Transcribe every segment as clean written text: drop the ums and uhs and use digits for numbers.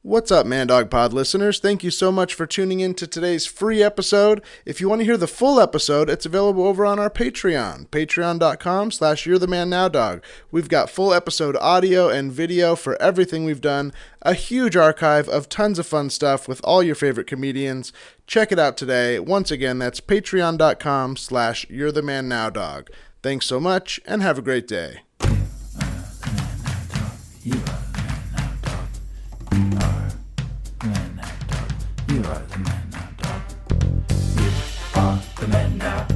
What's up, Man Dog Pod listeners? Thank you so much for tuning in to today's free episode. If you want to hear the full episode, it's available over on our Patreon, patreon.com/YourTheManNowDog. We've got full episode audio and video for everything we've done, a huge archive of tons of fun stuff with all your favorite comedians. Check it out today. Once again, that's patreon.com/YourTheManNowDog. Thanks so much, and have a great day. You are the man now, dog. You are the man now,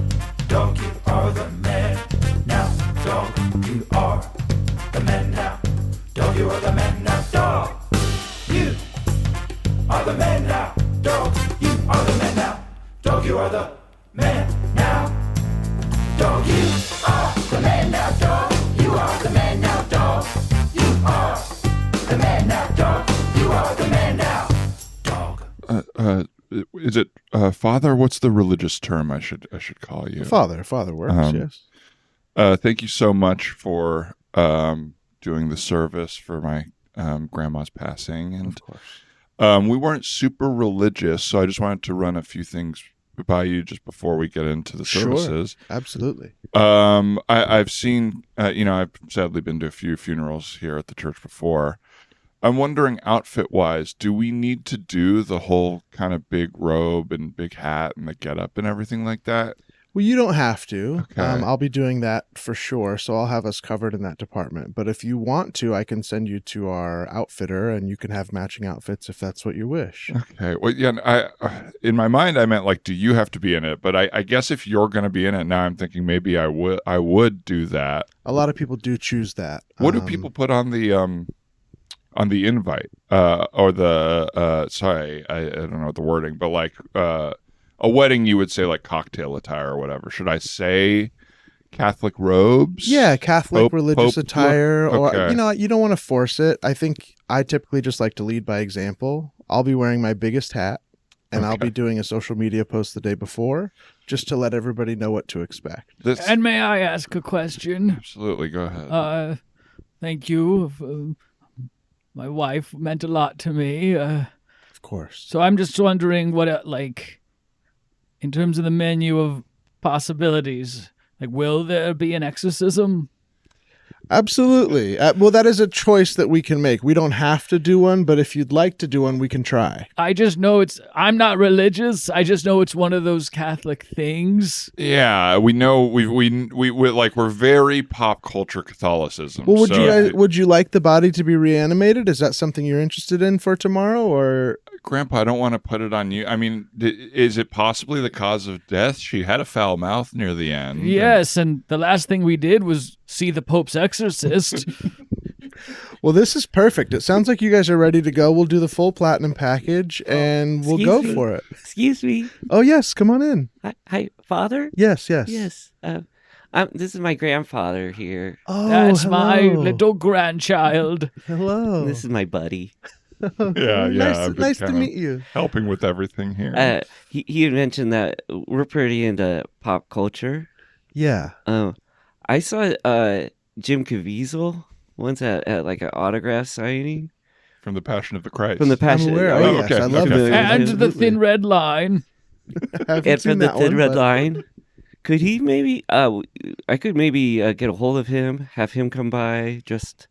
dog. You are the man now, dog. You are the man now, dog. You are the man now, dog. You are the man now, dog. You are the man now, dog. You are the man now, dog. You are the man now, dog. You are the man now, dog. You are the man now, dog. You are the man now. Is it father? What's the religious term I should call you? Father works, yes. Thank you so much for doing the service for my grandma's passing. And Of course. we weren't super religious, so I just wanted to run a few things by you just before we get into the services. Sure, absolutely. I've seen, I've sadly been to a few funerals here at the church before. I'm wondering, outfit-wise, do we need to do the whole kind of big robe and big hat and the get-up and everything like that? Well, you don't have to. Okay. I'll be doing that for sure, so I'll have us covered in that department. But if you want to, I can send you to our outfitter, and you can have matching outfits if that's what you wish. Okay. Well, yeah. In my mind, I meant like, do you have to be in it? But I guess if you're going to be in it now, I'm thinking maybe I would do that. A lot of people do choose that. What do people put on the invite or the sorry, I don't know the wording, but like a wedding, you would say like cocktail attire or whatever. Should I say Catholic robes? Yeah, Catholic religious Pope attire, look? Okay. or you don't want to force it. I think I typically just like to lead by example. I'll be wearing my biggest hat, and I'll Okay. be doing a social media post the day before just to let everybody know what to expect. And may I ask a question? Absolutely, go ahead. Thank you. My wife meant a lot to me. Of course. So I'm just wondering what, in terms of the menu of possibilities, will there be an exorcism? Absolutely. Well, that is a choice that we can make. We don't have to do one, but if you'd like to do one, we can try. I just know I'm not religious. I just know it's one of those Catholic things. Yeah, we know we're very pop culture Catholicism. Well, so would you like the body to be reanimated? Is that something you're interested in for tomorrow, or? Grandpa, I don't want to put it on you. I mean, is it possibly the cause of death? She had a foul mouth near the end. Yes, and the last thing we did was see the Pope's exorcist. Well, this is perfect. It sounds like you guys are ready to go. We'll do the full platinum package, and we'll go for it. Excuse me. Oh, yes. Come on in. Hi, Father? Yes. Yes. This is my grandfather here. Oh, That's hello. my little grandchild. Hello. This is my buddy. Yeah. I've been Nice to kinda meet you. helping with everything here. He had mentioned that we're pretty into pop culture. Yeah. I saw Jim Caviezel once at like an autograph signing. From the Passion of the Christ. From the Passion. I'm aware. Oh, Oh, yes. okay. I love Okay. it. And the Absolutely. Thin Red Line. Haven't And seen from the that Thin one, Red but- Line. Could he maybe? I could maybe get a hold of him, have him come by, just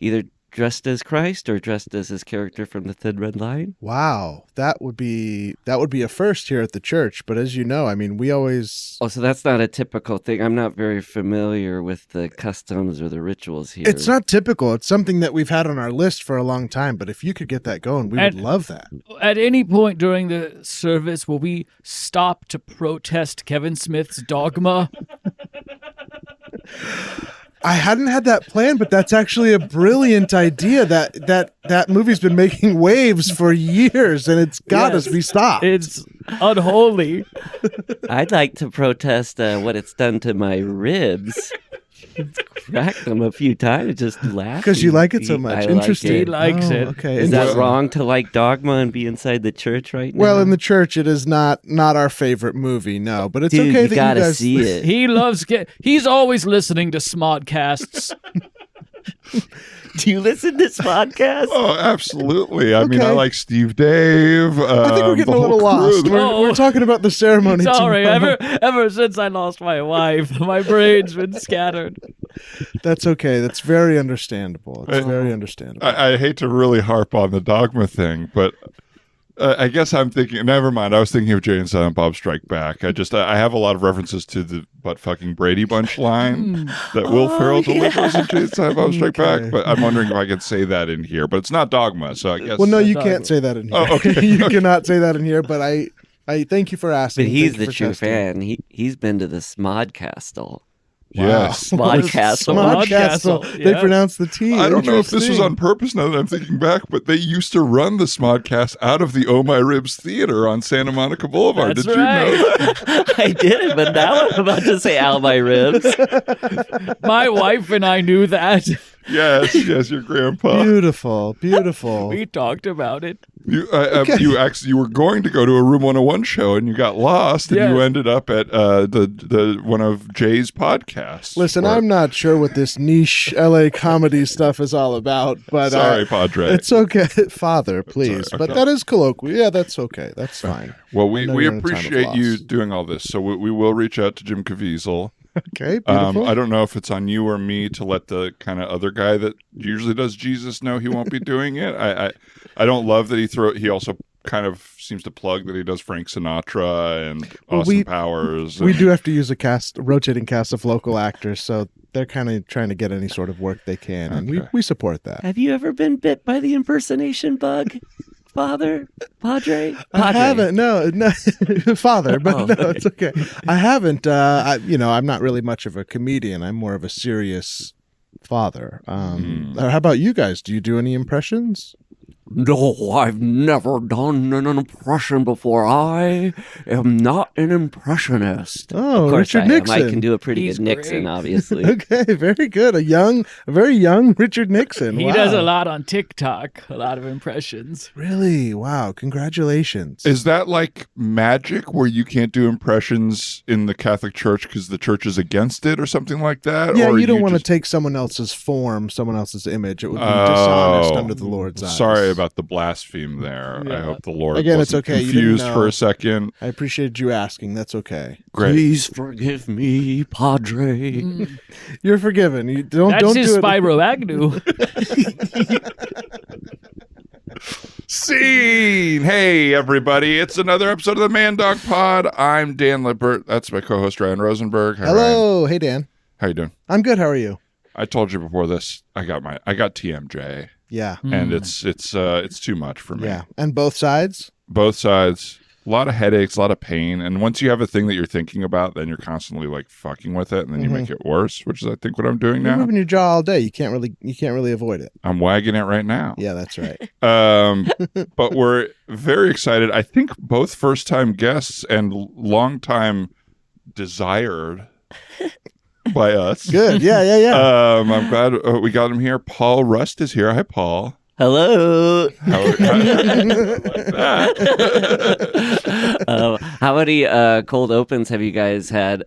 either dressed as Christ or dressed as his character from the Thin Red Line. Wow, that would be a first here at the church. But as you know, I mean, we always. Oh, so that's not a typical thing. I'm not very familiar with the customs or the rituals here. It's not typical. It's something that we've had on our list for a long time. But if you could get that going, we would And- love that. At any point during the service, will we stop to protest Kevin Smith's dogma? I hadn't had that plan, but that's actually a brilliant idea. That movie's been making waves for years, and it's got Yes. to be stopped. It's unholy. I'd like to protest what it's done to my ribs. Cracked them a few times, just laughing. Because you like it so much. I like Interesting. He it. likes it. Okay. Is that Interesting. wrong to like dogma and be inside the church right now? Well, in the church, it is not our favorite movie. No, but it's Dude, okay you that gotta you guys see it. He loves he's always listening to Smodcasts. Do you listen to this podcast? Oh, absolutely. I mean, I Okay. like Steve Dave. I think we're getting the a little whole crew. lost. We're talking about the ceremony. Sorry, tomorrow. ever since I lost my wife, my brain's been scattered. That's okay. That's very understandable. It's very understandable. I hate to really harp on the dogma thing, but I guess I'm thinking. Never mind. I was thinking of Jay and Silent Bob Strike Back. I have a lot of references to the "butt fucking Brady Bunch" line that Will Ferrell delivers in Jay and Silent Bob Strike Okay. Back. But I'm wondering if I could say that in here. But it's not dogma, so I guess. Well, no, you dogma. can't say that in here. Oh, okay. You cannot say that in here. But I thank you for asking. But he's Thank you the for true testing. fan. He's been to the Smodcastle. Yes. Smodcastle. Smodcastle. Smodcastle, They yeah. pronounce the T. I don't know if this was Interesting. on purpose now that I'm thinking back, but they used to run the Smodcast out of the Oh My Ribs Theater on Santa Monica Boulevard. That's Did you know that? I did, but now I'm about to say "Ow, my ribs." My wife and I knew that. Yes, your grandpa. Beautiful, beautiful. We talked about it. You were going to go to a Room 101 show and you got lost and you Yes. ended up at the one of Jay's podcasts. Listen, where- I'm not sure what this niche LA comedy stuff is all about, but sorry, Padre. it's okay, Father, please. Sorry, But okay. that is colloquial. Yeah, that's okay. That's fine. Well, I we know you're in a time of appreciate you loss. doing all this, so we will reach out to Jim Caviezel. Okay, beautiful. I don't know if it's on you or me to let the kind of other guy that usually does Jesus know he won't be doing it. I don't love that he also kind of seems to plug that he does Frank Sinatra and Well, Austin Powers. We and- do have to use a rotating cast of local actors, so they're kind of trying to get any sort of work they can, and Okay. we support that. Have you ever been bit by the impersonation bug, Father? Padre? I haven't, no, Father, but Oh, no, okay. it's okay. I haven't. I'm not really much of a comedian. I'm more of a serious father. How about you guys? Do you do any impressions? No, I've never done an impression before. I am not an impressionist. Oh, Of course Richard I Nixon. am. I can do a pretty He's good Nixon, great. obviously. Okay, very good. A very young Richard Nixon. He Wow. does a lot on TikTok, a lot of impressions. Really? Wow! Congratulations. Is that like magic where you can't do impressions in the Catholic Church because the church is against it or something like that? Yeah, or you don't want to just- take someone else's form, someone else's image. It would be dishonest Oh, under the Lord's eyes. Sorry about the blaspheme there. I Yeah. hope the Lord Again, it's wasn't okay. You didn't confused know. for a second. I appreciated you asking. That's okay. Great. Please forgive me, Padre. You're forgiven. You don't That's don't his do it. Spyro Agnew. Scene! Hey, everybody. It's another episode of the Man Dog Pod. I'm Dan Lippert. That's my co-host, Ryan Rosenberg. Hi, Ryan. Hello, hey Dan. How you doing? I'm good. How are you? I told you before this, I got TMJ, Yeah, and it's too much for me. yeah. And both sides. Both sides, a lot of headaches, a lot of pain, and once you have a thing that you're thinking about, then you're constantly like fucking with it, and then you make it worse, which is I think what I'm doing You're now. moving your jaw all day. You can't really avoid it. I'm wagging it right now. Yeah, that's right. But we're very excited. I think both first-time guests and long-time desired by us. Good. Yeah, yeah, yeah. I'm glad we got him here. Paul Rust is here. Hi, Paul. Hello. How many cold opens have you guys had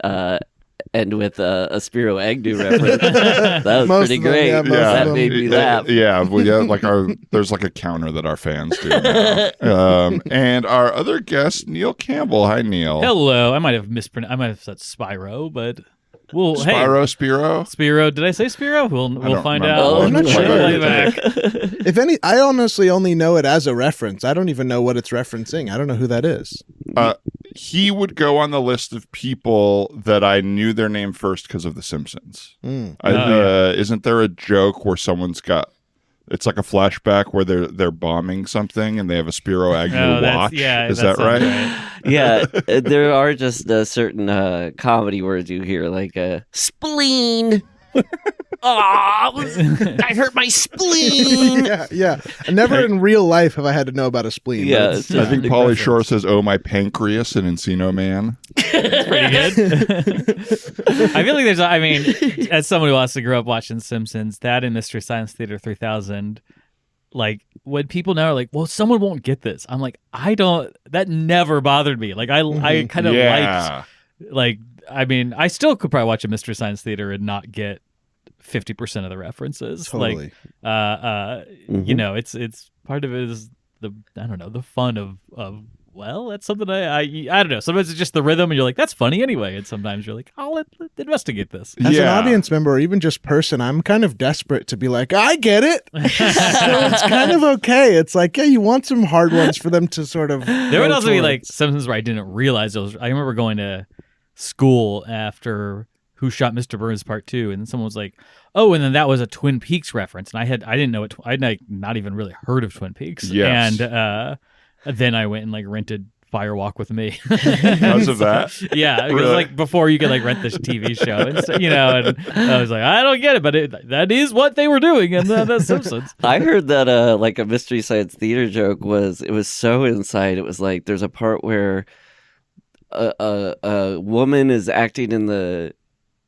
end with a Spiro Agnew reference? That was Most pretty of them, great. yeah, most of That them. made me laugh. Yeah, there's like a counter that our fans do now. And our other guest, Neil Campbell. Hi, Neil. Hello. I might have mispronounced. I might have said Spyro, but well, hey, Spiro. Spiro. Did I say Spiro? We'll don't find remember. out. I'm not We'll sure. play back. If any, I honestly only know it as a reference. I don't even know what it's referencing. I don't know who that is. He would go on the list of people that I knew their name first because of The Simpsons. Mm. Isn't there a joke where someone's got? It's like a flashback where they're bombing something and they have a Spiro Agnew Oh, that's- watch. yeah, Is that right? sounds Yeah, there are just certain comedy words you hear, like spleen. I hurt my spleen. Yeah, yeah. Never in real life have I had to know about a spleen. Yeah, but it's I think big Pauly reference. Shore says, "Oh, my pancreas," in Encino Man. Pretty good. I feel like I mean, as someone who also grew up watching Simpsons, that and Mystery Science Theater 3000, like when people now are like, well, someone won't get this. I'm like, that never bothered me. Like I kind of Yeah. liked, I mean, I still could probably watch a Mystery Science Theater and not get 50% of the references. Totally. Like, you know, it's part of it is the fun of well, that's something I don't know. Sometimes it's just the rhythm, and you're like, that's funny anyway. And sometimes you're like, let's investigate this. As an audience member or even just person, I'm kind of desperate to be like, I get it. So it's kind of okay. It's like, yeah, you want some hard ones for them to sort of. There would also be like Simpsons where I didn't realize it was. I remember going to school after Who Shot Mr. Burns Part 2, and someone was like, oh, and then that was a Twin Peaks reference, and I didn't know it. I'd like not even really heard of Twin Peaks. Yes. And then I went and like rented Firewalk with Me. Because of that? Yeah, because like before you could like rent this TV show, and so, you know, and I was like, I don't get it, but that is what they were doing in the Simpsons. I heard that like a Mystery Science Theater joke was so inside. It was like there's a part where a woman is acting in the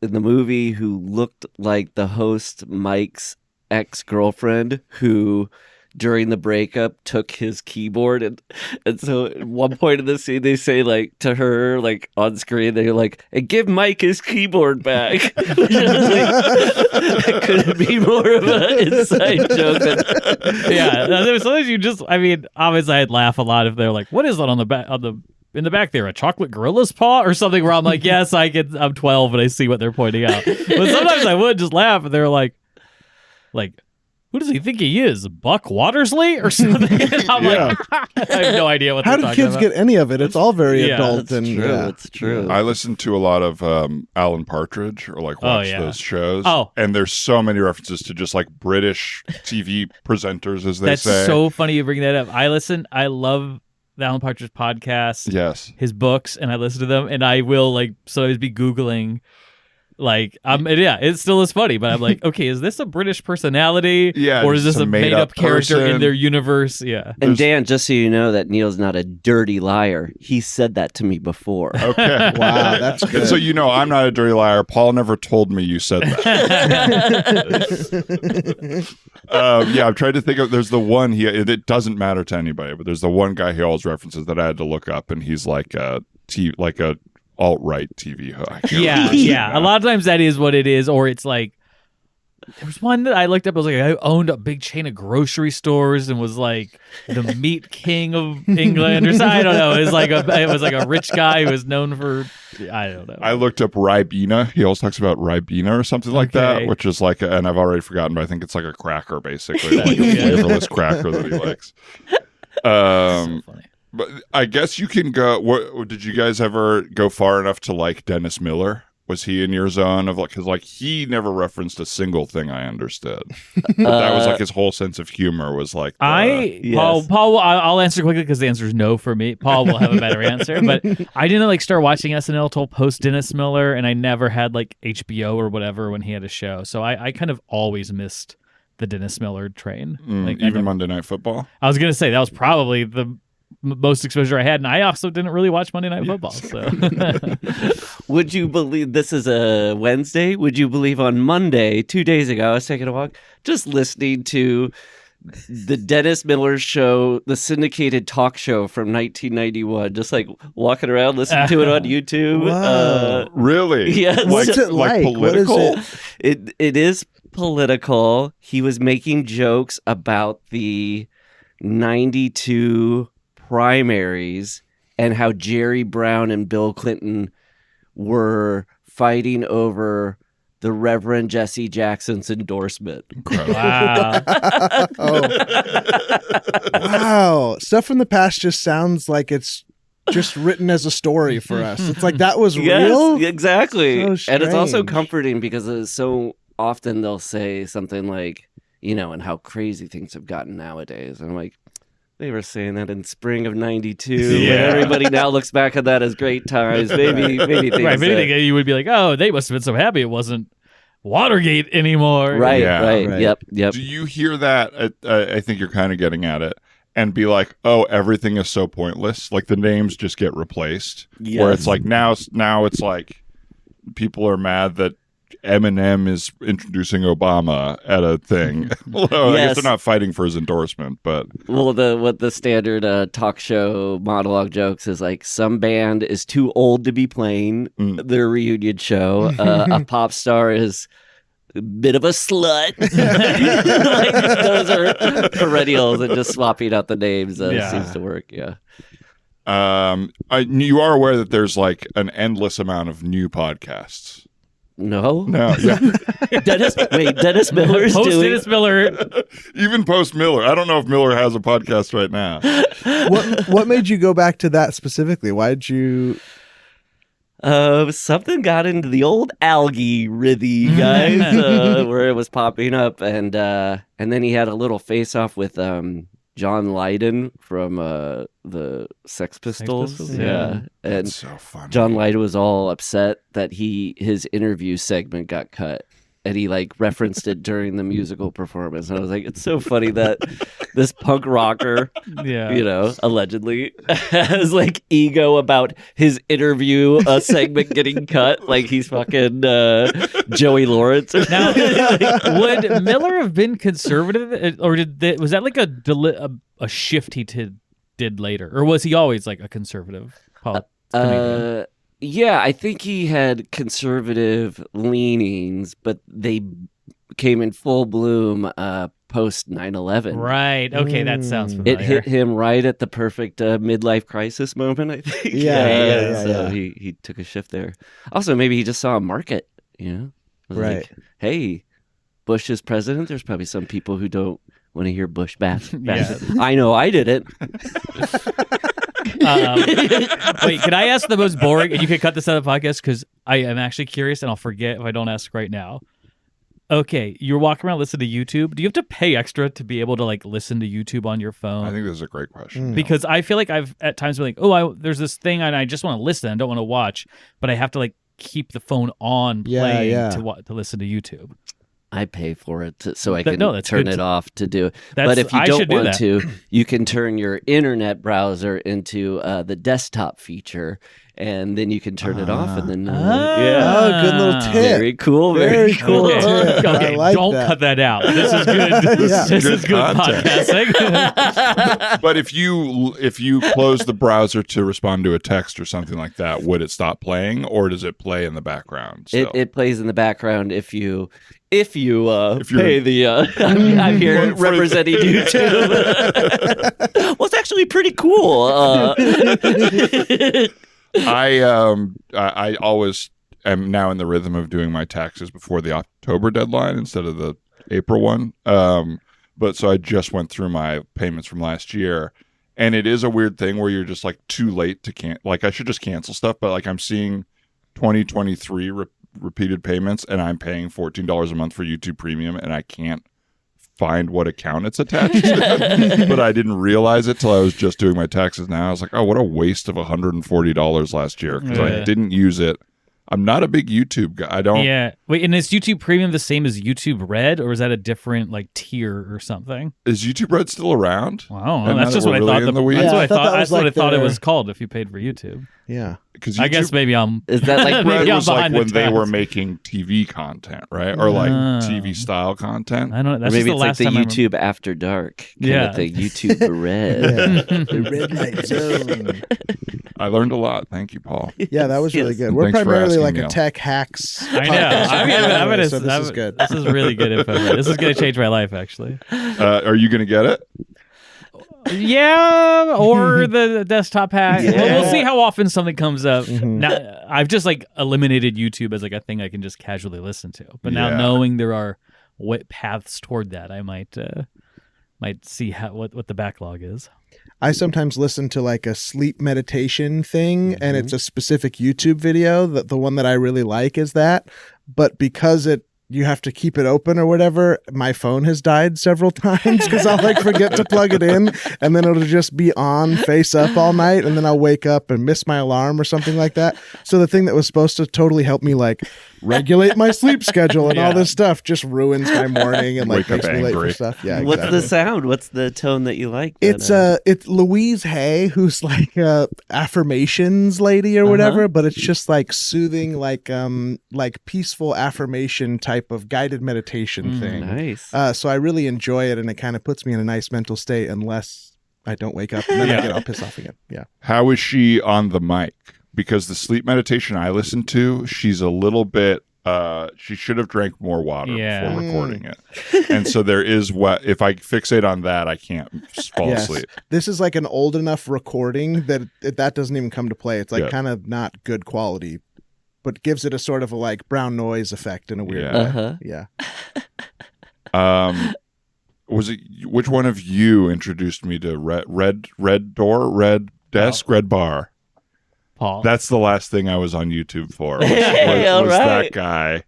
movie who looked like the host Mike's ex-girlfriend who during the breakup took his keyboard and so at one point in the scene they say like to her like on screen they're like, and give Mike his keyboard back. That couldn't be more of an inside joke. Yeah, there's sometimes you just, I mean, obviously I'd laugh a lot if they're like, what is that on the back in the back there, a chocolate gorilla's paw or something, where I'm like, yes, I'm 12 and I see what they're pointing out. But sometimes I would just laugh and they're like, who does he think he is? Buck Watersley or something? And I'm like, I have no idea what they're talking about. How did kids get any of it? It's all very adult. It's true. It's true. I listen to a lot of Alan Partridge or like watch those shows. Oh. And there's so many references to just like British TV presenters, as they say. That's so funny you bring that up. I love the Alan Partridge podcast. Yes. His books, and I listen to them, and I will like sometimes be Googling. Like, it still is funny, but I'm like, okay, is this a British personality? Yeah, or is this just a made-up character person in their universe? Yeah. And Dan, just so you know that Neil's not a dirty liar. He said that to me before. Okay. Wow, that's good. And so you know I'm not a dirty liar. Paul never told me you said that. I'm trying to think of, there's the one, it doesn't matter to anybody, but there's the one guy he always references that I had to look up, and he's like a alt-right TV host. Yeah. A lot of times that is what it is, or it's like, there was one that I looked up. I was like, I owned a big chain of grocery stores and was like the meat king of England or something. I don't know. It was like a rich guy who was known for, I don't know. I looked up Ribena. He always talks about Ribena or something like that, which is like, and I've already forgotten, but I think it's like a cracker, basically, like a flavorless cracker that he likes. So funny. But I guess you can go. Did you guys ever go far enough to like Dennis Miller? Was he in your zone of like, because like he never referenced a single thing I understood. That was like his whole sense of humor was like. Paul, I'll answer quickly because the answer is no for me. Paul will have a better answer, but I didn't like start watching SNL till post Dennis Miller, and I never had like HBO or whatever when he had a show, so I kind of always missed the Dennis Miller train. Even Monday Night Football. I was gonna say that was probably the most exposure I had, and I also didn't really watch Monday Night Football. So, would you believe this is a Wednesday? Would you believe on Monday, 2 days ago, I was taking a walk, just listening to the Dennis Miller Show, the syndicated talk show from 1991, just like walking around, listening to it on YouTube. Wow. Really? Yes. What's it like? Political? What is it? It is political. He was making jokes about the 92 primaries and how Jerry Brown and Bill Clinton were fighting over the Reverend Jesse Jackson's endorsement. Incredible. wow. Wow. Stuff from the past just sounds like it's just written as a story for us. It's like that was real. Yes, exactly. So And it's also strange. comforting because it's so often they'll say something like, you know, and how crazy things have gotten nowadays. And I'm like, they were saying that in spring of 92. Yeah. And everybody now looks back at that as great times. Maybe things Right, if anything, you would be like, oh, they must have been so happy it wasn't Watergate anymore. Right, Yeah. right. Yep. Do you hear that? I think you're kind of getting at it. And be like, oh, everything is so pointless. Like the names just get replaced. Yes. Where it's like now it's like people are mad that Eminem is introducing Obama at a thing. Although I guess Yes. they're not fighting for his endorsement, but Well, what the standard talk show monologue jokes is like some band is too old to be playing their reunion show. A pop star is bit of a slut. Like, those are perennials, and just swapping out the names seems to work. Yeah. You are aware that there's like an endless amount of new podcasts. No. Yeah. Dennis Miller's Post doing. Dennis Miller. Even post Miller. I don't know if Miller has a podcast right now. What made you go back to that specifically? Why did you? Something got into the old algae rithy, guys, where it was popping up, and then he had a little face off with John Lydon from the Sex Pistols. Yeah. And That's so funny. John Lydon was all upset that his interview segment got cut. And he like referenced it during the musical performance. And I was like, it's so funny that this punk rocker, allegedly has like ego about his interview segment getting cut. Like he's fucking Joey Lawrence. Now, would Miller have been conservative, or was that like a shift he did later, or was he always like a conservative comedian? Yeah, I think he had conservative leanings, but they came in full bloom post 9/11. Right. Okay, that sounds familiar. It hit him right at the perfect midlife crisis moment, I think. So he took a shift there. Also, maybe he just saw a market, Was Right. like, hey, Bush is president. There's probably some people who don't want to hear Bush bash. Yeah. I know I didn't. Wait, can I ask the most boring? And you can cut this out of the podcast because I am actually curious, and I'll forget if I don't ask right now. Okay, you're walking around listening to YouTube. Do you have to pay extra to be able to like listen to YouTube on your phone? I think this is a great question. Because I feel like I've at times been like, there's this thing and I just want to listen. I don't want to watch, but I have to like keep the phone on playing to listen to YouTube. I pay for it so I can that's turn good it off to do it. That's- But if you I don't should do want that. to, you can turn your internet browser into the desktop feature, and then you can turn it off. And then, Oh, good little tip. very cool. Very cool. tip. Okay, I like don't that. cut that out. This is good. This is good content. podcasting. But if you close the browser to respond to a text or something like that, would it stop playing, or does it play in the background? still? It plays in the background if you you're- pay the. I'm here For- representing YouTube. Well, it's actually pretty cool. I always am now in the rhythm of doing my taxes before the October deadline instead of the April one. But so I just went through my payments from last year, and it is a weird thing where you're just like too late to like I should just cancel stuff, but like I'm seeing 2023 repeated payments, and I'm paying $14 a month for YouTube Premium, and I can't find what account it's attached to. But I didn't realize it till I was just doing my taxes now. I was like, oh, what a waste of $140 last year because I Yeah. didn't use it. I'm not a big YouTube guy. I don't. Yeah. Wait, and is YouTube Premium the same as YouTube Red, or is that a different like tier or something? Is YouTube Red still around? Wow, And now that's that just what I we're thought. really in the weeds? That's Yeah, what I I thought thought. that was That's what I like thought it their- was called if you paid for YouTube. Yeah. Because I guess maybe I'm. Is that like maybe Red I'm was like behind the when they were times. making TV content, right? Or like TV style content. I don't know. Or That's maybe just the it's like last the time I remember. YouTube After Dark kind Yeah. of thing. YouTube Red. The red light zone. I learned a lot. Thank you, Paul. Yeah, that was really Yes. good. And We're thanks for primarily asking, like Neil. a tech hacks. I know. podcast. I'm gonna, So this is good. This is really good info. This is going to change my life, actually. Are you going to get it? Yeah, or the desktop hack. Yeah. We'll see how often something comes up. Mhm. Now, I've just like eliminated YouTube as like a thing I can just casually listen to. But now Yeah. knowing there are paths toward that, I might see what the backlog is. I sometimes listen to like a sleep meditation thing, and it's a specific YouTube video. That the one that I really like is that, but because you have to keep it open or whatever, my phone has died several times because I'll like forget to plug it in, and then it'll just be on face up all night, and then I'll wake up and miss my alarm or something like that. So the thing that was supposed to totally help me like regulate my sleep schedule and all Yeah. this stuff just ruins my morning and like Wake up makes me late for angry. stuff. Yeah, What's exactly. the sound? What's the tone that you like? It's Louise Hay, who's like a affirmations lady or whatever, but it's just like soothing, like peaceful affirmation type of guided meditation thing. nice. So I really enjoy it, and it kind of puts me in a nice mental state unless I don't wake up and then I get all pissed off again. Yeah. How is she on the mic? Because the sleep meditation I listen to, she's a little bit she should have drank more water Yeah. before recording it. And so there is if I fixate on that, I can't fall Yes. asleep. This is like an old enough recording that doesn't even come to play. It's like Yeah. kind of not good quality, but gives it a sort of a like brown noise effect in a weird Yeah. way. Uh-huh. Yeah. Was it which one of you introduced me to red door, red desk, red bar? Paul. That's the last thing I was on YouTube for. Was All that right. guy?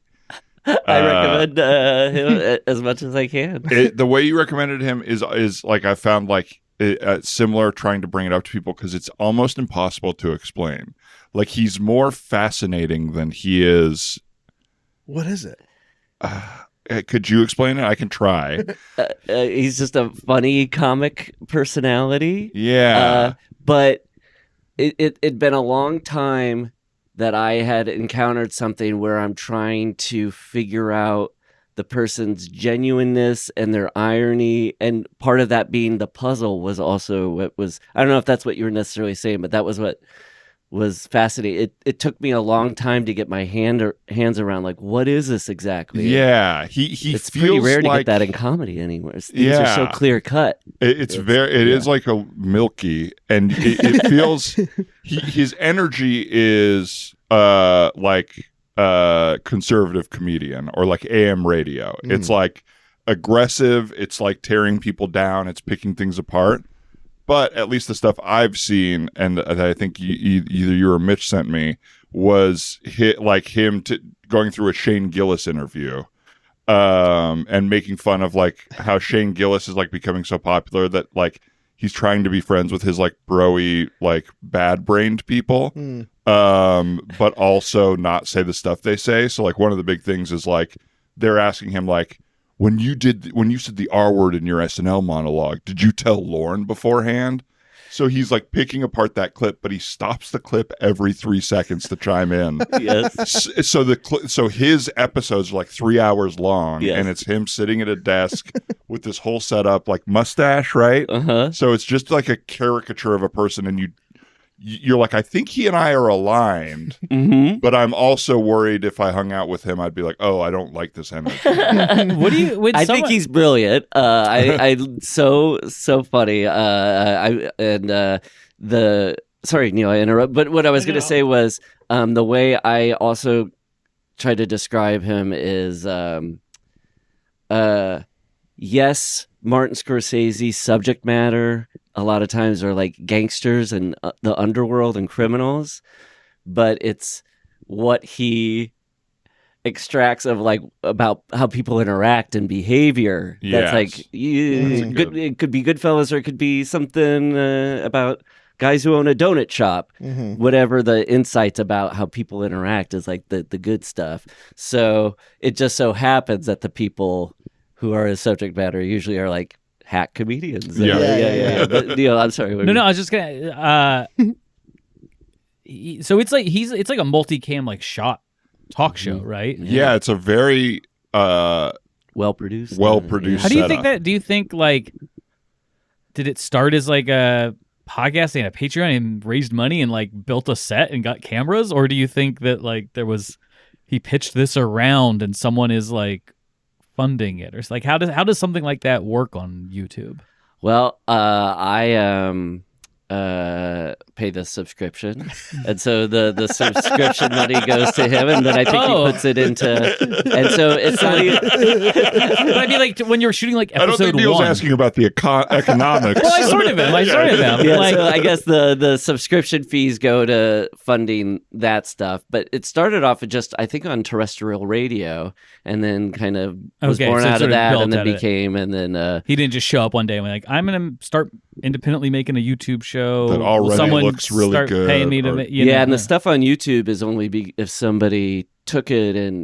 I recommend him as much as I can. The way you recommended him is like I found like similar, trying to bring it up to people because it's almost impossible to explain. Like he's more fascinating than he is. What is it? Could you explain it? I can try. He's just a funny comic personality. Yeah. But it'd been a long time that I had encountered something where I'm trying to figure out the person's genuineness and their irony. And part of that being the puzzle was also what was, I don't know if that's what you were necessarily saying, but that was what was fascinating. It took me a long time to get my hands around, like, what is this exactly? Yeah. He It's feels pretty rare to like, get that in comedy anywhere. Things are so Yeah. clear cut. It is like a milky, and it feels his energy is like conservative comedian or like AM radio. It's like aggressive. It's like tearing people down. It's picking things apart. But at least the stuff I've seen, and that I think either you or Mitch sent me, was like him going through a Shane Gillis interview. And making fun of like how Shane Gillis is like becoming so popular that like he's trying to be friends with his like broy, like bad brained people, but also not say the stuff they say. So like one of the big things is like they're asking him like, when you said the R word in your SNL monologue, did you tell Lorne beforehand? So he's like picking apart that clip, but he stops the clip every 3 seconds to chime in. Yes. So his episodes are like 3 hours long, Yes. and it's him sitting at a desk with this whole setup, like mustache, right? Uh-huh. So it's just like a caricature of a person, and you're like, I think he and I are aligned, Mm-hmm. but I'm also worried if I hung out with him, I'd be like, oh, I don't like this energy. What do you? When I think he's brilliant. I so funny. Sorry, Neil, I interrupt. But what I was going to say was the way I also try to describe him is yes, Martin Scorsese's subject matter a lot of times are like gangsters and the underworld and criminals, but it's what he extracts of like about how people interact and behavior. Yes. That's like That's good. It could be Goodfellas, or it could be something about guys who own a donut shop. Whatever the insights about how people interact is like the good stuff. So it just so happens that the people who are his subject matter usually are like hack comedians. Yeah. But, I'm sorry. No, I was just gonna. So it's like it's like a multicam like shot talk show, right? Yeah, it's a very well produced. well-produced How do you setup. think that? Do you think like, did it start as like a podcast and a Patreon and raised money and like built a set and got cameras, or do you think that like he pitched this around and someone is like funding it, or like how does something like that work on YouTube? Well, I pay the subscription, and so the subscription money goes to him, and then I think he puts it into, and so it's not even. But I mean, like when you're shooting like I don't episode think Neil's 1. asking about the economics. Well, I sort of am. Yeah, Like, so I guess the subscription fees go to funding that stuff, but it started off with just I think on terrestrial radio, and then kind of was Okay, born so it out sort of of that, built and then out of it. became, and then he didn't just show up one day and be like, I'm gonna start independently making a YouTube show That Will already someone looks really start good, paying me to or- ma- yeah, and the stuff on YouTube is only if somebody took it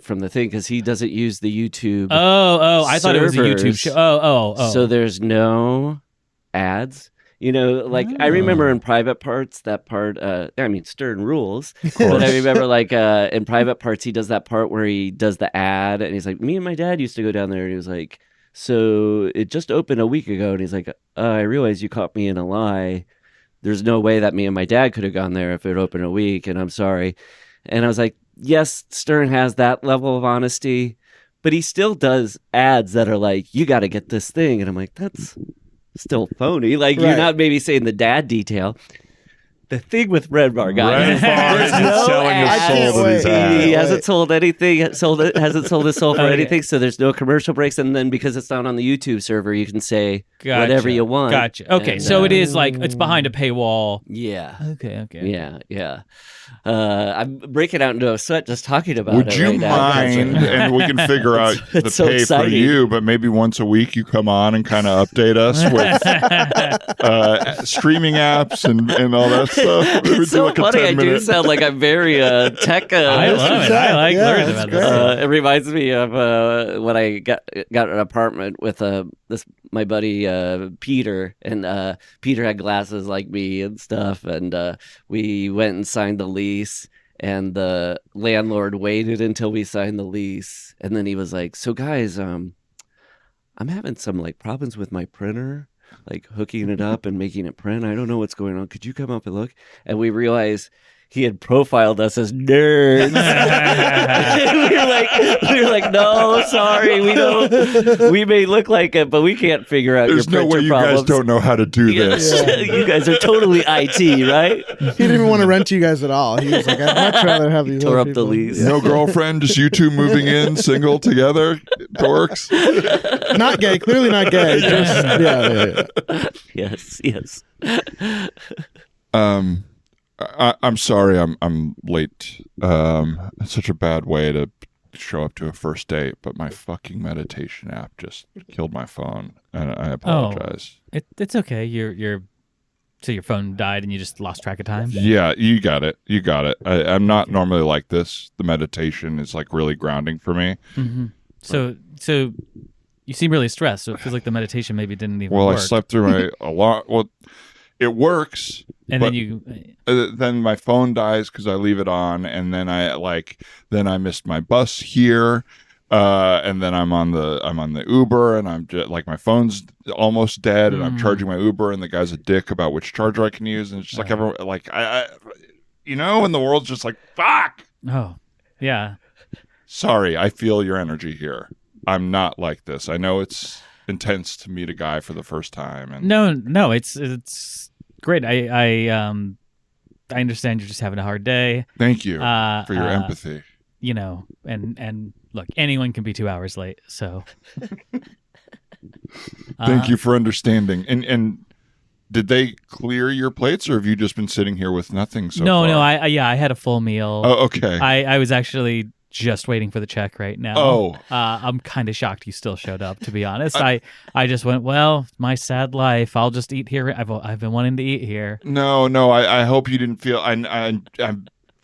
from the thing, because he doesn't use the YouTube. I thought it was a YouTube servers. show. Oh. So there's no ads. Like I remember in Private Parts, that part, Stern rules. But I remember like in Private Parts, he does that part where he does the ad, and he's like, me and my dad used to go down there, and he was like, so it just opened a week ago, and he's like, I realize you caught me in a lie. There's no way that me and my dad could have gone there if it opened a week, and I'm sorry. And I was like, yes, Stern has that level of honesty, but he still does ads that are like, you got to get this thing. And I'm like, that's still phony. Like, you're Right. not maybe saying the dad detail. The thing with Red Bar, guys, Red Bar there's is no selling his ads. soul to these He ads. He hasn't sold anything. Hasn't sold his soul for Okay. anything. So there's no commercial breaks. And then because it's not on the YouTube server, you can say Gotcha. whatever you want. Gotcha. Okay, And, so it is like it's behind a paywall. Yeah. Okay. Yeah. I'm breaking out into a sweat just talking about Would it. you right now. mind? And we can figure out the it's so pay for exciting. you, but maybe once a week you come on and kind of update us with streaming apps and all that stuff. We It's so like a funny. I do 10-minute sound like I'm very tech. I love it. I like Yeah, learning that's about great. this. It reminds me of when I got an apartment with my buddy Peter, and Peter had glasses like me and stuff, and we went and signed the lease, and the landlord waited until we signed the lease, and then he was like, "So guys, I'm having some like problems with my printer, like hooking it up and making it print. I don't know what's going on. Could you come up and look?" And we realized he had profiled us as nerds. we were like, no, sorry, we don't. We may look like it, but we can't figure out There's your no printer way you problems. guys don't know how to do this. You guys are totally IT, right? He didn't even want to rent to you guys at all. He was like, I'd much rather have these Tore other up the people." lease. No girlfriend, just you two moving in, single together, dorks. Not gay, clearly not gay. Just, yeah. Yes. I'm sorry I'm late. It's such a bad way to show up to a first date, but my fucking meditation app just killed my phone, and I apologize. It's okay. So your phone died and you just lost track of time. Yeah, you got it. I'm not normally like this. The meditation is like really grounding for me. Mm-hmm. So you seem really stressed. So it feels like the meditation maybe didn't even Well, work. I slept through my alarm. Well, it works. and but- then then my phone dies because I leave it on, and then I missed my bus here, and then I'm on the Uber, and I'm just like my phone's almost dead, and I'm charging my Uber, and the guy's a dick about which charger I can use, and it's just like everyone like I and the world's just like fuck. Oh, yeah. Sorry, I feel your energy here. I'm not like this. I know it's intense to meet a guy for the first time, and No, it's great. I understand you're just having a hard day. thank you for your empathy. And look, anyone can be 2 hours late. So Thank you for understanding. And did they clear your plates, or have you just been sitting here with nothing so no, far? I had a full meal. Oh, okay. I was actually just waiting for the check right now. Oh. I'm kind of shocked you still showed up, to be honest. I just went, well, my sad life. I'll just eat here. I've been wanting to eat here. No. I hope you didn't feel. I'm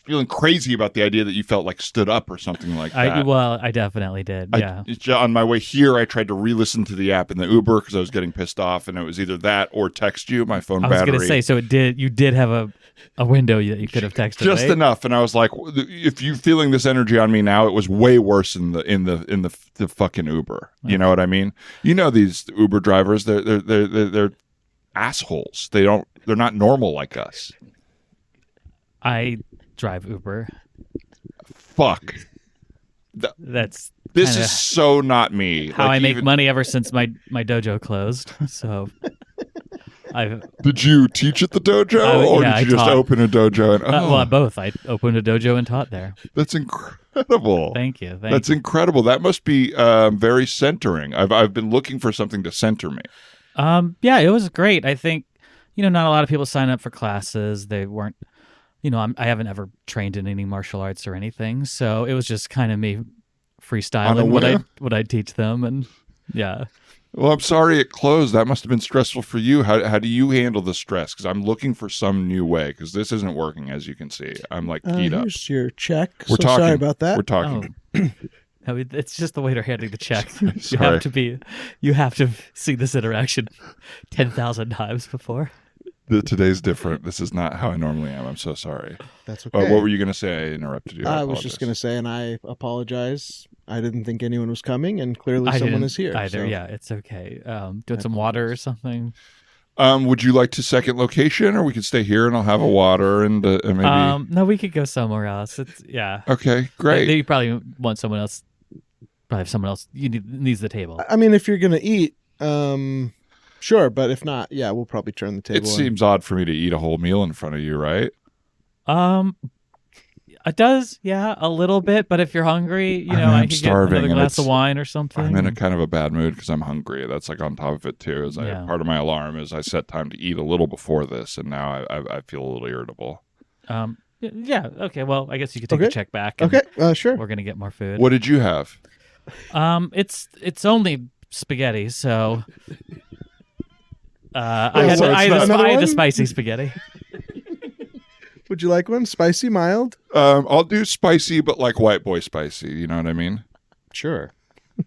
feeling crazy about the idea that you felt like stood up or something like that. I definitely did. Yeah. On my way here, I tried to re-listen to the app in the Uber because I was getting pissed off, and it was either that or text you. My phone I was battery. going to say, so you did have a window that you could have texted, just right? enough, and I was like, if you're feeling this energy on me now, it was way worse in the fucking Uber. You know what I mean? These Uber drivers, they're assholes. They're not normal like us. I drive Uber. Fuck. That's This kinda is so not me. how Like, I make even- money ever since my dojo closed. So Did you teach at the dojo, or yeah, did you I just taught. open a dojo? And both. I opened a dojo and taught there. that's incredible. Thank you. That's incredible. That must be very centering. I've been looking for something to center me. Yeah, it was great. I think, not a lot of people sign up for classes. They weren't, I haven't ever trained in any martial arts or anything. So it was just kind of me On freestyling a whim? what I'd teach them. And yeah. Well, I'm sorry it closed. That must have been stressful for you. How do you handle the stress? Because I'm looking for some new way, because this isn't working, as you can see. I'm like keyed up. Here's your check. We're So talking. sorry about that. We're talking. I mean, it's just the waiter handing the check. you Sorry. have to see this interaction 10,000 times before. Today's different. This is not how I normally am. I'm so sorry. That's okay. What were you going to say? I interrupted you. I was just going to say, and I apologize. I didn't think anyone was coming, and clearly I someone didn't is here. either. so- Yeah, it's okay. Doing some water or something. Would you like to second location, or we could stay here and I'll have a water and maybe? No, we could go somewhere else. It's Okay, great. You probably want someone else. Probably have someone else needs the table. I mean, if you're gonna eat, sure, but if not, yeah, we'll probably turn the table. It seems odd for me to eat a whole meal in front of you, right? It does, yeah, a little bit. But if you're hungry, I'm I could starving get another and glass of wine or something. I'm in a kind of a bad mood because I'm hungry. That's like on top of it too. Part of my alarm is I set time to eat a little before this, and now I feel a little irritable. Yeah. Okay. Well, I guess you could take a check back. Okay. Sure. We're gonna get more food. What did you have? It's only spaghetti, so I had the spicy spaghetti. Would you like one? Spicy, mild? I'll do spicy, but like white boy spicy. You know what I mean? Sure.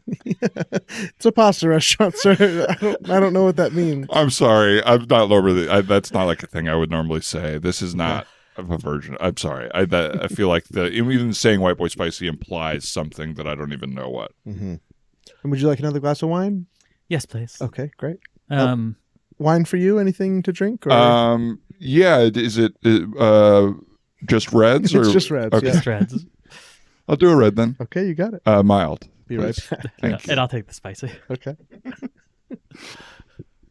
It's a pasta restaurant, sir. I don't know what that means. I'm sorry. I'm not normally. That's not like a thing I would normally say. This is not a version. I'm sorry. I feel like even saying white boy spicy implies something that I don't even know what. Mm-hmm. And would you like another glass of wine? Yes, please. Okay, great. Wine for you? Anything to drink? Or? Yeah. Is it just reds? It's just reds. Okay. Yeah. Just reds. I'll do a red then. Okay, you got it. Mild. Be right back. Thank you. And I'll take the spicy. Okay.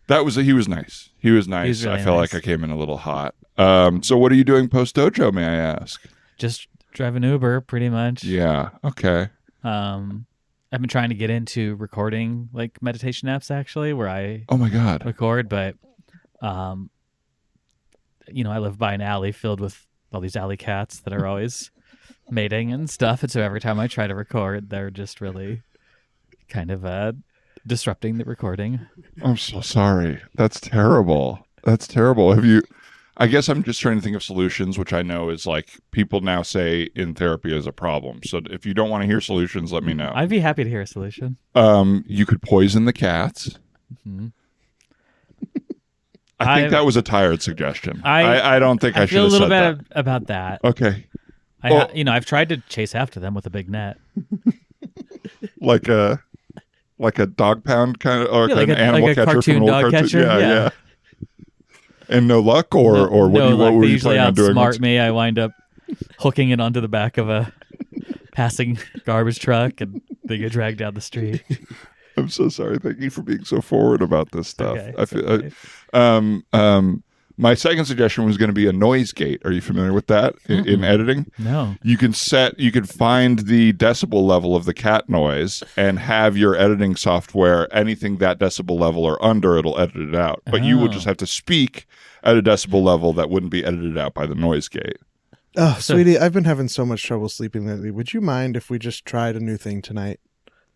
He was nice. He was nice. He's really I felt nice. like I came in a little hot. So what are you doing post dojo, may I ask? Just driving Uber, pretty much. Yeah. Okay. I've been trying to get into recording like meditation apps actually, where I Oh my God. record, but I live by an alley filled with all these alley cats that are always mating and stuff, and so every time I try to record, they're just really kind of disrupting the recording. I'm so sorry. That's terrible. That's terrible. I guess I'm just trying to think of solutions, which I know is like people now say in therapy is a problem. So if you don't want to hear solutions, let me know. I'd be happy to hear a solution. You could poison the cats. Mm-hmm. I think that was a tired suggestion. I don't think I should feel have a little said bit about that. Okay. I've tried to chase after them with a big net. Like a dog pound kind of, or like an animal like a catcher cartoon from an old dog cartoon. catcher. Yeah. And no luck, or what? No, What were they you usually planning on doing? outsmart me. I wind up hooking it onto the back of a passing garbage truck, and they get dragged down the street. I'm so sorry. Thank you for being so forward about this stuff. Okay, I feel. My second suggestion was going to be a noise gate. Are you familiar with that in editing? No. You can find the decibel level of the cat noise and have your editing software, anything that decibel level or under, it'll edit it out. But you would just have to speak at a decibel level that wouldn't be edited out by the noise gate. Oh, sweetie, I've been having so much trouble sleeping lately. Would you mind if we just tried a new thing tonight?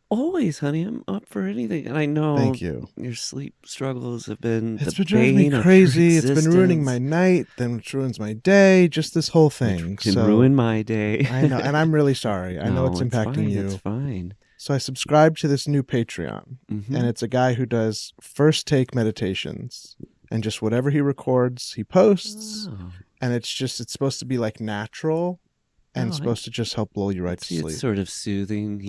Always, honey. I'm up for anything. And I know Thank you. Your sleep struggles have been It's the been driving bane me of crazy. your It's been ruining existence. my night, then it ruins my day, just this whole thing. It can ruin my day. I know, and I'm really sorry. I know No, it's impacting fine, you. It's fine. So I subscribed to this new Patreon, Mhm. and it's a guy who does first take meditations, and just whatever he records, he posts, Oh. and it's supposed to be like natural, and Oh, supposed to just help lull you right to See, sleep. it's sort of soothing.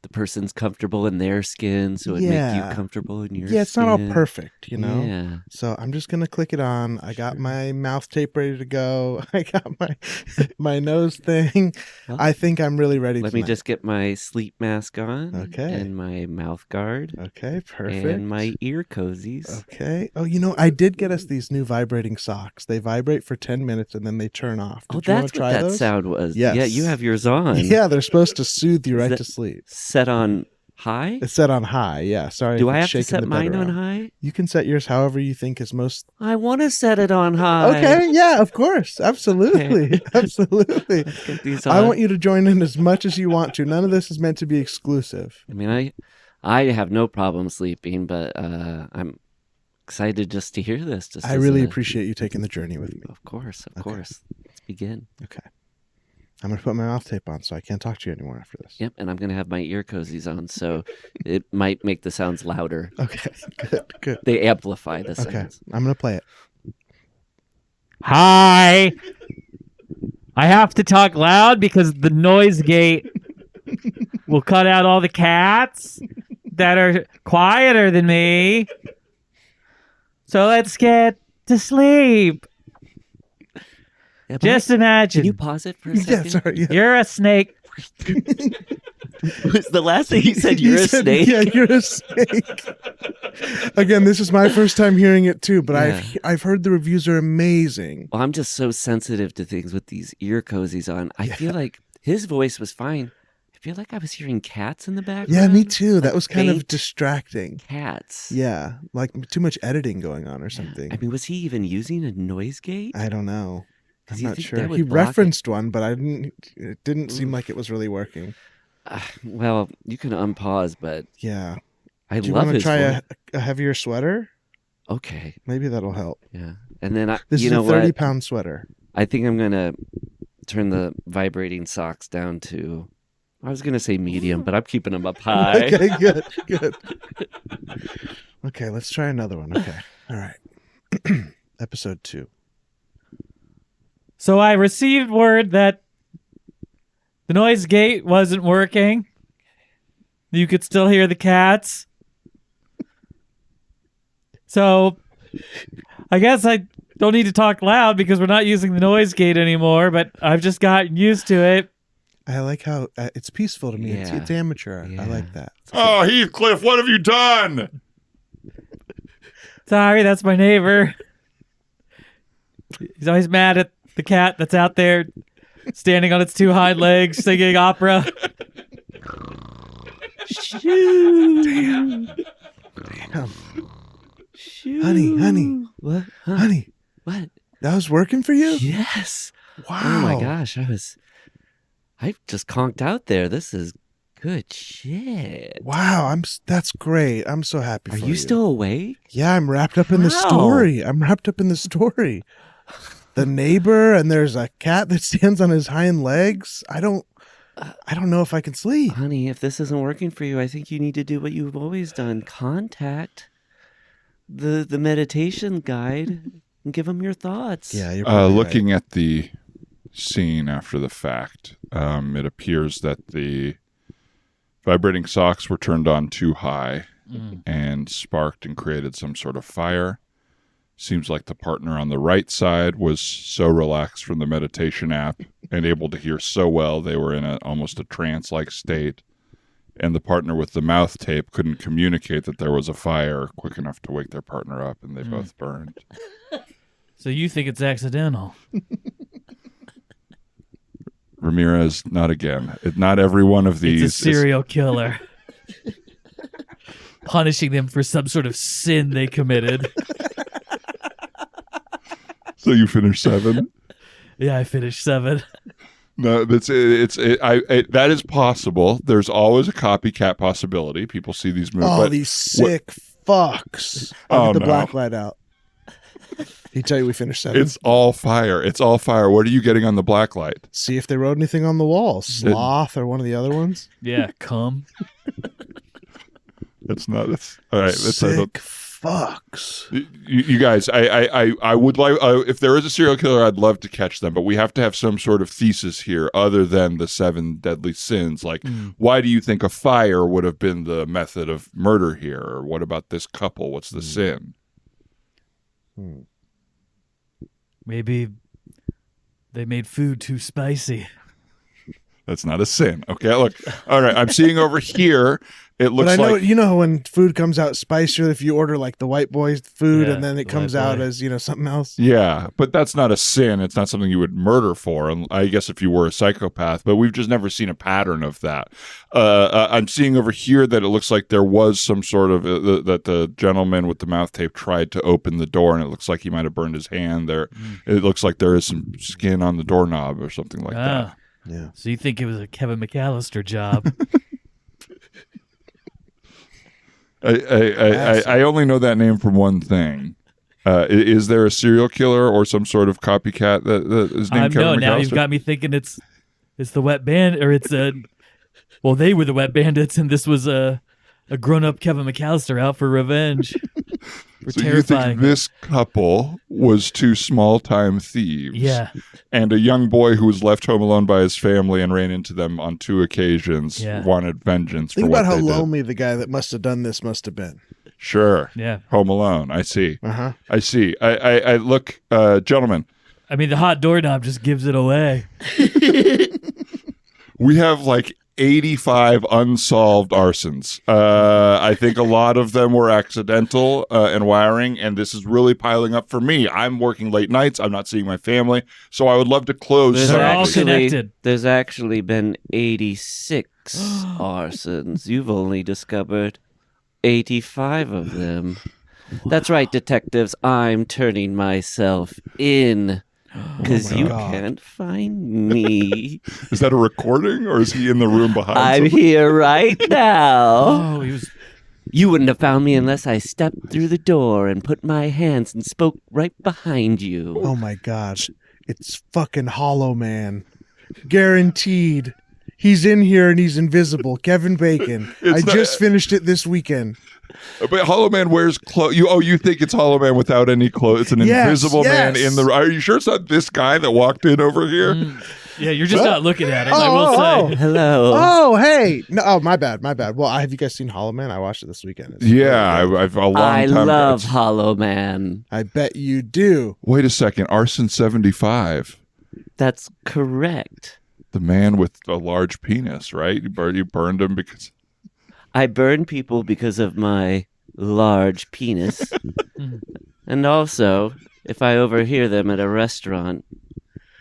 The person's comfortable in their skin, so it'd make Yeah. you comfortable in your Yeah, it's not all skin. perfect, you know? Yeah. So I'm just going to click it on. I got my mouth tape ready to go. I got my nose thing. Well, I think I'm really ready Let me tonight. just get my sleep mask on. Okay. And my mouth guard. Okay, perfect. And my ear cozies. Okay. Oh, I did get us these new vibrating socks. They vibrate for 10 minutes and then they turn off. Did you wanna That's what try that those? sound was. Yes. Yeah, you have yours on. Yeah, they're supposed to soothe you Is right that- to sleep. Set on high? It's set on high. Yeah, sorry. Do if I it's have to shaking set the bed mine on around. high? You can set yours however you think is most. I want to set it on high. Okay, yeah, of course. Absolutely. Okay. Absolutely. Let's get these on. I want you to join in as much as you want to. None of this is meant to be exclusive. I mean, I have no problem sleeping, but I'm excited just to hear this. Just I as really a- appreciate you taking the journey with me. Of course, of Okay. course. Let's begin. Okay. I'm going to put my mouth tape on so I can't talk to you anymore after this. Yep, and I'm gonna have my ear cozies on, so it might make the sounds louder. Okay, good. They amplify the Okay, sounds. I'm going to play it. Hi. I have to talk loud because the noise gate will cut out all the cats that are quieter than me. So let's get to sleep. Yeah, but Just can imagine. you pause it for a Yeah, second? sorry. Yeah. You're a snake. Was the last thing you said you're He a said, snake? Yeah, you're a snake. Again, this is my first time hearing it too, but Yeah. I've heard the reviews are amazing. Well, I'm just so sensitive to things with these ear cozies on. I feel like his voice was fine. I feel like I was hearing cats in the background. Yeah, me too. Like That was kind of faint distracting. cats. Yeah, like too much editing going on or something. I mean, was he even using a noise gate? I don't know. 'Cause I'm you not think sure. that would He block it? referenced one, but it didn't seem like it was really working. Well, you can unpause, but Yeah. I Do you love want to his try voice. a heavier sweater? Okay, Maybe that'll help. yeah. And then This you is a know 30-pound sweater. I think I'm gonna turn the vibrating socks down to. I was gonna say medium, but I'm keeping them up high. Okay, good. Okay, let's try another one. Okay. All right. Episode 2. So I received word that the noise gate wasn't working. You could still hear the cats. So I guess I don't need to talk loud because we're not using the noise gate anymore, but I've just gotten used to it. I like how it's peaceful to me. Yeah. It's amateur. Yeah. I like that. Oh, Heathcliff, what have you done? Sorry, that's my neighbor. He's always mad at the cat that's out there standing on its 2 hind legs singing opera. Damn. Honey. What? Huh? Honey, What? that was working for you? Yes. Wow. Oh my gosh, I just conked out there. This is good shit. Wow, that's great. I'm so happy Are for you still awake? Yeah, I'm wrapped up in the Wow. story. The neighbor, and there's a cat that stands on his hind legs. I don't know if I can sleep. Honey, if this isn't working for you, I think you need to do what you've always done. Contact the meditation guide and give them your thoughts. Yeah, you're probably Looking at the scene after the fact, it appears that the vibrating socks were turned on too high and sparked and created some sort of fire. Seems like the partner on the right side was so relaxed from the meditation app and able to hear so well they were in almost a trance-like state. And the partner with the mouth tape couldn't communicate that there was a fire quick enough to wake their partner up, and they both burned. So you think it's accidental? Ramirez, not again. Not every one of these. It's a serial killer. Punishing them for some sort of sin they committed. So you finished 7? Yeah, I finished 7. No, that is possible. There's always a copycat possibility. People see these movies. Oh, these sick fucks. I'll get the black light out. He tell you we finished 7. It's all fire. It's all fire. What are you getting on the black light? See if they wrote anything on the wall. Sloth or one of the other ones. Yeah, come. That's not. That's all right. Sick fucks. You guys, I would like if there is a serial killer, I'd love to catch them, but we have to have some sort of thesis here, other than the 7 deadly sins. Like, why do you think a fire would have been the method of murder here, or what about this couple? What's the sin? Maybe they made food too spicy. That's not a sin. Okay, look. All right, I'm seeing over here. It looks But I know, like when food comes out spicier, if you order like the white boy's food Yeah, and then it the comes white out boy. as, something else. yeah, but that's not a sin. It's not something you would murder for. And I guess if you were a psychopath, but we've just never seen a pattern of that. I'm seeing over here that it looks like there was some sort of that the gentleman with the mouth tape tried to open the door, and it looks like he might have burned his hand there. It looks like there is some skin on the doorknob or something like that. Yeah. So you think it was a Kevin McAllister job? I only know that name from one thing. Is there a serial killer or some sort of copycat that is named Kevin No, McAllister? now you've got me thinking it's the Wet Bandit, or it's a. Well, they were the Wet Bandits, and this was a grown-up Kevin McAllister out for revenge. For So you terrifying. think this couple was 2 small-time thieves? Yeah. And a young boy who was left home alone by his family and ran into them on 2 occasions Yeah. wanted vengeance Think for what about how they did. lonely the guy that must have done this must have been. Sure. Yeah. Home Alone. I see. Uh-huh. I see. I look, gentlemen, I mean, the hot doorknob just gives it away. we have like 85 unsolved arsons. I think a lot of them were accidental and wiring, and this is really piling up for me. I'm working late nights. I'm not seeing my family, so I would love to close. They're all something. connected. There's actually been 86 arsons. You've only discovered 85 of them. That's right, detectives. I'm turning myself in. Because you God. can't find me. Is that a recording, or is he in the room behind? I'm somebody? here right now. Oh, he was. You wouldn't have found me unless I stepped through the door and put my hands and spoke right behind you. Oh my God. It's fucking Hollow Man. Guaranteed. He's in here and he's invisible. Kevin Bacon. It's I not- just finished it this weekend. But Hollow Man wears clothes. You think it's Hollow Man without any clothes? It's an Yes, invisible man yes. in the. Are you sure it's not this guy that walked in over here? Yeah, you're just not looking at him. I Oh, will oh, say. Hello. Oh, hey. No, oh, my bad. My bad. Well, have you guys seen Hollow Man? I watched it this weekend. It's Yeah, really good. I've a long I time. love it's- Hollow Man. I bet you do. Wait a second, Arson 75, That's correct. the man with a large penis, right? You burned him because. I burn people because of my large penis. And also, if I overhear them at a restaurant,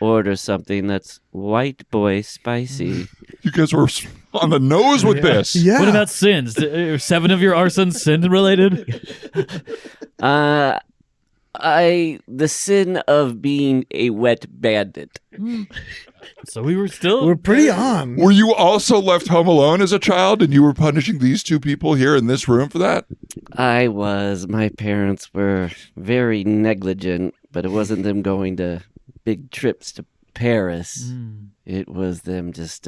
order something that's white boy spicy. You guys were on the nose with this. Yeah. What about sins? Are 7 of your arsons sin related? The sin of being a wet bandit. So we were still. We're pretty on. Were you also left home alone as a child, and you were punishing these two people here in this room for that? I was. My parents were very negligent, but it wasn't them going to big trips to Paris. It was them just,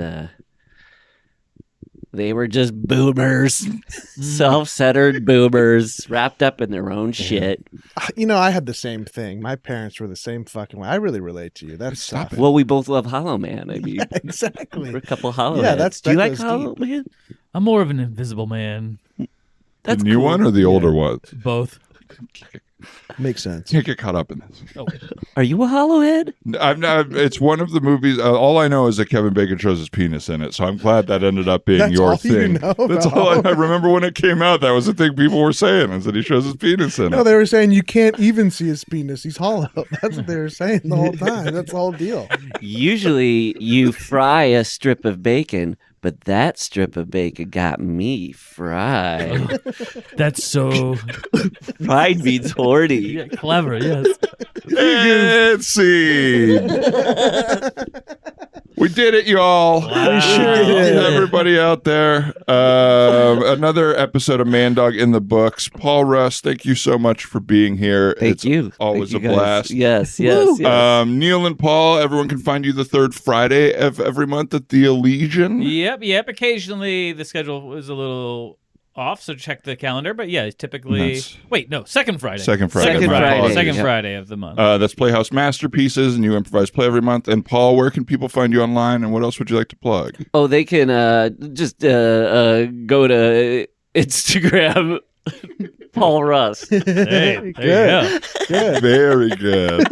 they were just boomers. Self-centered boomers wrapped up in their own shit. You know, I had the same thing. My parents were the same fucking way. I really relate to you. That's Stop tough. Well, we both love Hollow Man. I mean, Exactly. we're a couple Hollow Yeah, Heads. that Do you like goes Hollow deep. Man? I'm more of an invisible man. That's the new cool. one or the older one? Both. Makes sense. Can't get caught up in this. Oh, Are you a Hollowhead? I'm not. It's one of the movies. All I know is that Kevin Bacon shows his penis in it. So I'm glad that ended up being That's your all you thing. know That's about all I Hollow. remember when it came out. That was the thing people were saying. Is that he shows his penis in No, it. they were saying you can't even see his penis. He's hollow. That's what they were saying the whole time. That's the whole deal. Usually you fry a strip of bacon, but that strip of bacon got me fried. that's so Fried means horny. clever. Yes. And scene. We did it, y'all. We sure did. Everybody out there. Another episode of Man Dog in the books. Paul Rust, thank you so much for being here. Thank It's you. always Thank a you guys. blast. Yes, yes, yes. Neil and Paul, everyone can find you the third Friday of every month at the Elysian. Yep. Occasionally the schedule is a little off, so check the calendar. But yeah, typically. That's- Wait, no, second Friday. Second Friday. Second My Friday. apologies. Second Yep. Friday of the month. That's Playhouse Masterpieces, and you improvise play every month. And Paul, where can people find you online, and what else would you like to plug? Oh, they can just go to Instagram, Paul Rust. Hey, there you go. Good. Very good.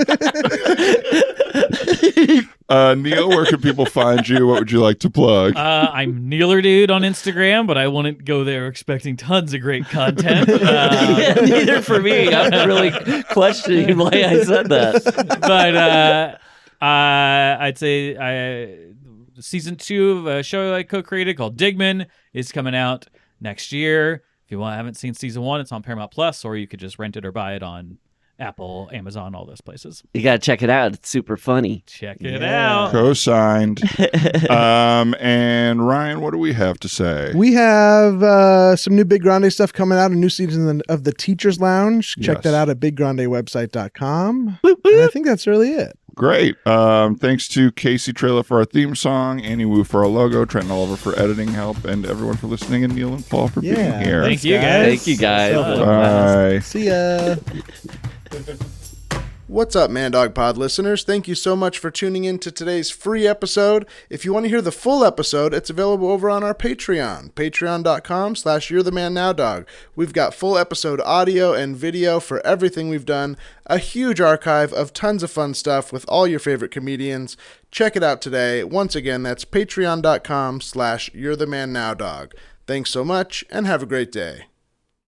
Neil, where can people find you? What would you like to plug? I'm Kneeler Dude on Instagram, but I wouldn't go there expecting tons of great content. Yeah, neither for me. I'm really questioning why I said that. But I'd say season 2 of a show I co-created called Digman is coming out next year. If you haven't seen season 1, it's on Paramount Plus, or you could just rent it or buy it on Apple, Amazon, all those places. You gotta check it out. It's super funny. Check it Yeah. out. Co-signed. And Ryan, what do we have to say? We have some new Big Grande stuff coming out, a new season of the Teacher's Lounge. Check Yes. that out at biggrandewebsite.com. And I think that's really it. Great. Thanks to Casey Trailer for our theme song, Annie Wu for our logo, Trenton Oliver for editing help, and everyone for listening, and Neil and Paul for being here. Thank you, guys. Thank you, guys. So fun. Bye. See ya. What's up, Man Dog Pod listeners? Thank you so much for tuning in to today's free episode. If you want to hear the full episode, it's available over on our Patreon, patreon.com/you'rethemanNowDog. We've got full episode audio and video for everything we've done, a huge archive of tons of fun stuff with all your favorite comedians. Check it out today. Once again, that's patreon.com/you'rethemanNowDog. Thanks so much, and have a great day.